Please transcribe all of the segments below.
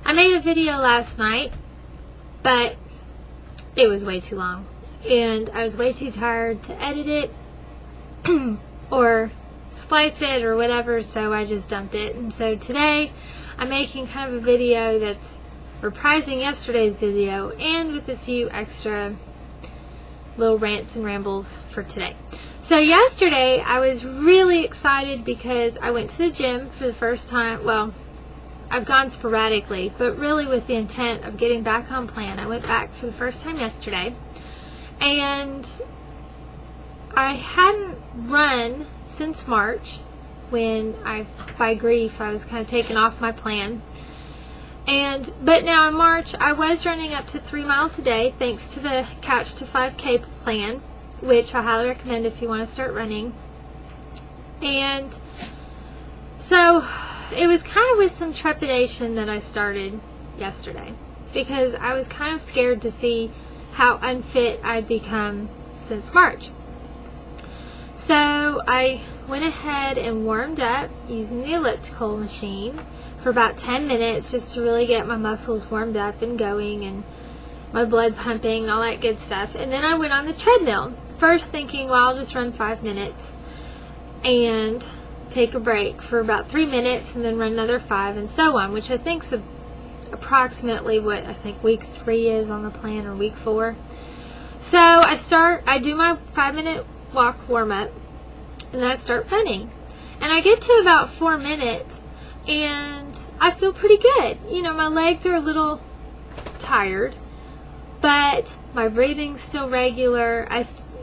I made a video last night, but it was way too long, and I was way too tired to edit it or splice it or whatever, so I just dumped it. And so today I'm making kind of a video that's reprising yesterday's video and with a few extra little rants and rambles for today. So yesterday I was really excited because I went to the gym for the first time. Well, I've gone sporadically, but really with the intent of getting back on plan. I went back for the first time yesterday, and I hadn't run since March, when by grief, I was kind of taken off my plan. But now in March, I was running up to 3 miles a day, thanks to the Couch to 5K plan, which I highly recommend if you want to start running. And so it was kind of with some trepidation that I started yesterday, because I was kind of scared to see how unfit I'd become since March. So I went ahead and warmed up using the elliptical machine for about 10 minutes just to really get my muscles warmed up and going and my blood pumping and all that good stuff. And then I went on the treadmill, first thinking, well, I'll just run 5 minutes and take a break for about 3 minutes and then run another 5 and so on, which I think is approximately what I think week 3 is on the plan, or week 4. So I do my 5-minute walk warm up, and then I start running, and I get to about 4 minutes and I feel pretty good. You know, my legs are a little tired, but my breathing's still regular.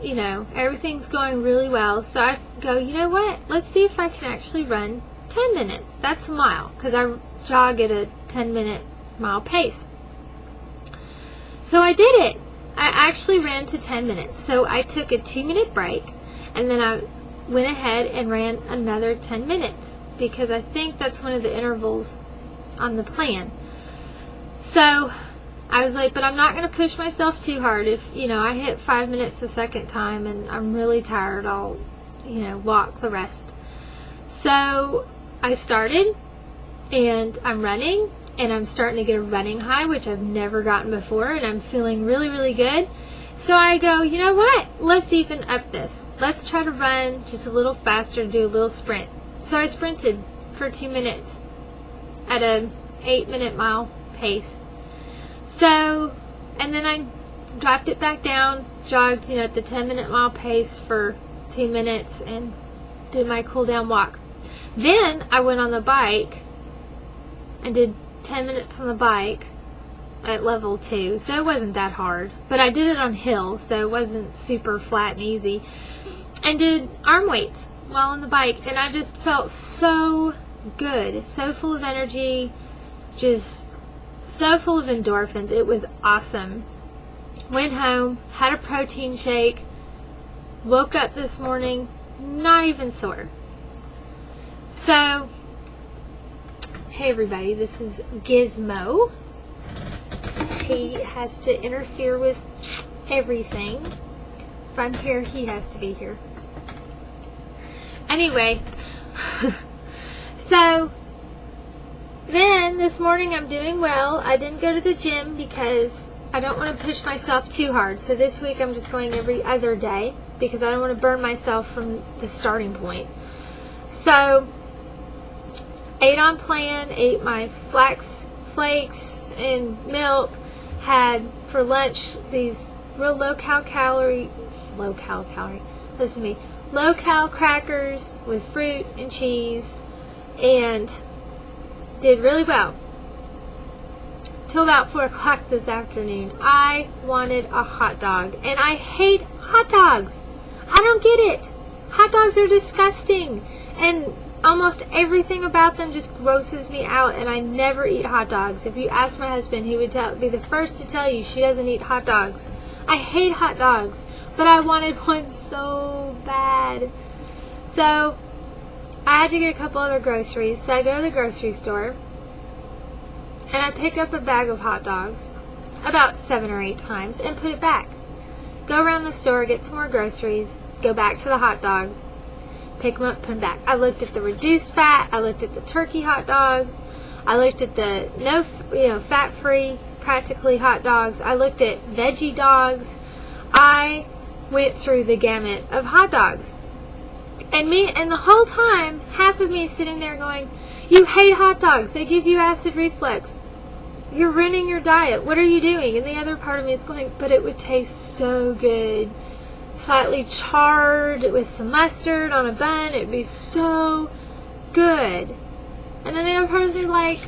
You know, everything's going really well. So I go, you know what? Let's see if I can actually run 10 minutes. That's a mile, because I jog at a 10-minute mile pace. So I did it. I actually ran to 10 minutes. So I took a 2-minute break, and then I went ahead and ran another 10 minutes, because I think that's one of the intervals on the plan. So I was like, but I'm not going to push myself too hard. If, you know, I hit 5 minutes the second time and I'm really tired, I'll, you know, walk the rest. So I started, and I'm running, and I'm starting to get a running high, which I've never gotten before, and I'm feeling really, really good. So I go, you know what? Let's even up this. Let's try to run just a little faster, do a little sprint. So I sprinted for 2 minutes at a 8-minute mile pace. So, and then I dropped it back down, jogged, you know, at the 10-minute mile pace for 2 minutes and did my cool down walk. Then I went on the bike and did 10 minutes on the bike at level 2. So it wasn't that hard, but I did it on hills, so it wasn't super flat and easy. And did arm weights while on the bike, and I just felt so good, so full of energy, just so full of endorphins. It was awesome. Went home, had a protein shake, woke up this morning not even sore. So, hey everybody, this is Gizmo. He has to interfere with everything. If I'm here, he has to be here. Anyway, so then this morning I'm doing well. I didn't go to the gym because I don't want to push myself too hard. So this week I'm just going every other day because I don't want to burn myself from the starting point. So ate on plan, ate my flax flakes and milk, had for lunch these real low-cal crackers with fruit and cheese, and did really well till about 4 o'clock this afternoon. I wanted a hot dog, and I hate hot dogs. I don't get it. Hot dogs are disgusting, and almost everything about them just grosses me out, and I never eat hot dogs. If you ask my husband, he would be the first to tell you she doesn't eat hot dogs. I hate hot dogs, but I wanted one so bad. So I had to get a couple other groceries. So I go to the grocery store, and I pick up a bag of hot dogs about 7 or 8 times and put it back. Go around the store, get some more groceries, go back to the hot dogs, pick them up, put them back. I looked at the reduced fat. I looked at the turkey hot dogs. I looked at the fat-free, practically hot dogs. I looked at veggie dogs. I went through the gamut of hot dogs. And the whole time, half of me is sitting there going, you hate hot dogs. They give you acid reflux. You're ruining your diet. What are you doing? And the other part of me is going, but it would taste so good. Slightly charred with some mustard on a bun. It would be so good. And then the other part of me is like,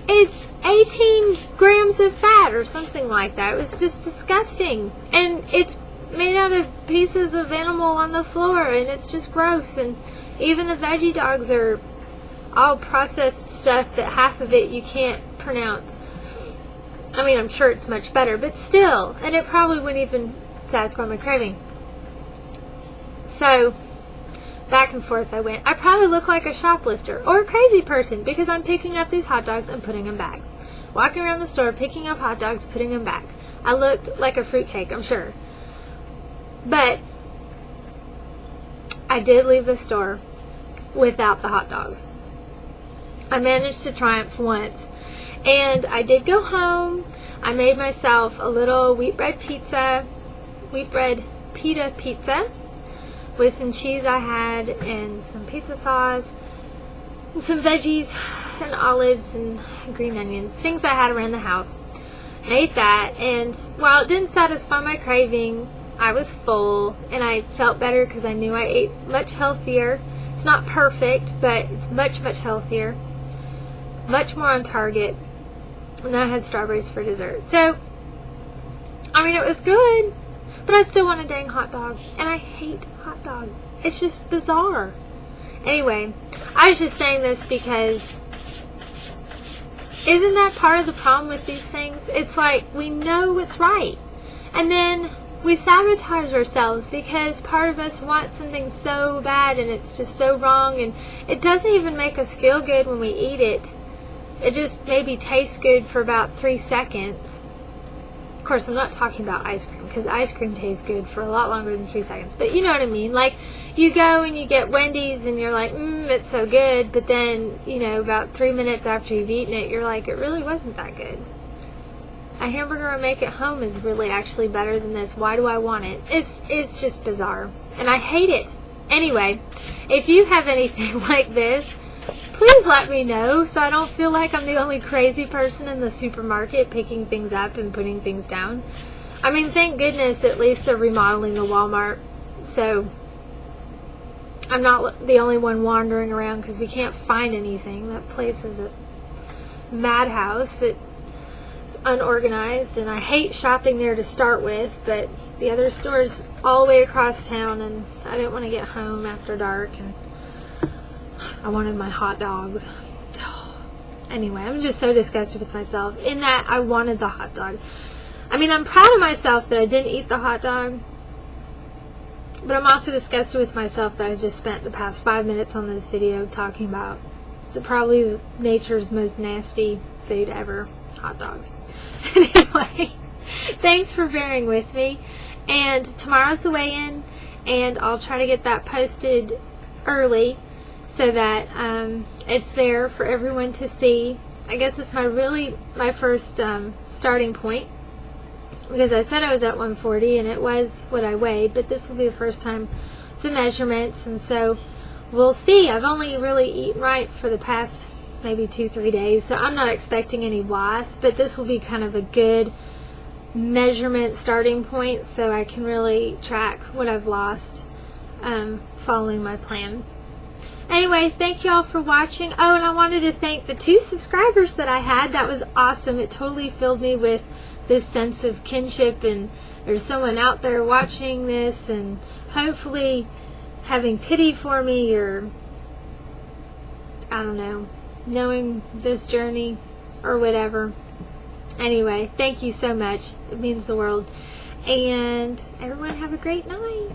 it's 18 grams of fat or something like that. It was just disgusting. And it's made out of pieces of animal on the floor, and it's just gross. And even the veggie dogs are all processed stuff that half of it you can't pronounce. I mean, I'm sure it's much better, but still. And it probably wouldn't even satisfy my craving. So, back and forth I went. I probably look like a shoplifter or a crazy person because I'm picking up these hot dogs and putting them back. Walking around the store, picking up hot dogs, putting them back. I looked like a fruitcake, I'm sure. But I did leave the store without the hot dogs. I managed to triumph once. And I did go home. I made myself a little wheat bread pita pizza with some cheese I had and some pizza sauce, and some veggies and olives and green onions, things I had around the house. I ate that, and while it didn't satisfy my craving, I was full and I felt better because I knew I ate much healthier. It's not perfect, but it's much, much healthier, much more on target. And then I had strawberries for dessert. So, I mean, it was good, but I still want a dang hot dog. And I hate hot dogs. It's just bizarre. Anyway, I was just saying this because isn't that part of the problem with these things? It's like we know what's right. And then we sabotage ourselves because part of us wants something so bad and it's just so wrong. And it doesn't even make us feel good when we eat it. It just maybe tastes good for about 3 seconds. Of course, I'm not talking about ice cream, because ice cream tastes good for a lot longer than 3 seconds. But you know what I mean. Like, you go and you get Wendy's and you're like, it's so good. But then, about 3 minutes after you've eaten it, you're like, it really wasn't that good. A hamburger I make at home is really actually better than this. Why do I want it? It's just bizarre. And I hate it. Anyway, if you have anything like this, please let me know so I don't feel like I'm the only crazy person in the supermarket picking things up and putting things down. I mean, thank goodness at least they're remodeling the Walmart, so I'm not the only one wandering around because we can't find anything. That place is a madhouse that's unorganized, and I hate shopping there to start with, but the other store's all the way across town, and I didn't want to get home after dark, and I wanted my hot dogs. Anyway, I'm just so disgusted with myself in that I wanted the hot dog. I mean, I'm proud of myself that I didn't eat the hot dog, but I'm also disgusted with myself that I just spent the past 5 minutes on this video talking about probably nature's most nasty food ever, hot dogs. Anyway, thanks for bearing with me, and tomorrow's the weigh-in, and I'll try to get that posted early so that it's there for everyone to see. I guess it's my first starting point, because I said I was at 140 and it was what I weighed, but this will be the first time the measurements, and so we'll see. I've only really eaten right for the past maybe 2-3 days, so I'm not expecting any loss, but this will be kind of a good measurement starting point so I can really track what I've lost following my plan. Anyway, thank you all for watching. Oh, and I wanted to thank the 2 subscribers that I had. That was awesome. It totally filled me with this sense of kinship, and there's someone out there watching this and hopefully having pity for me, or I don't know, knowing this journey or whatever. Anyway, thank you so much. It means the world. And everyone have a great night.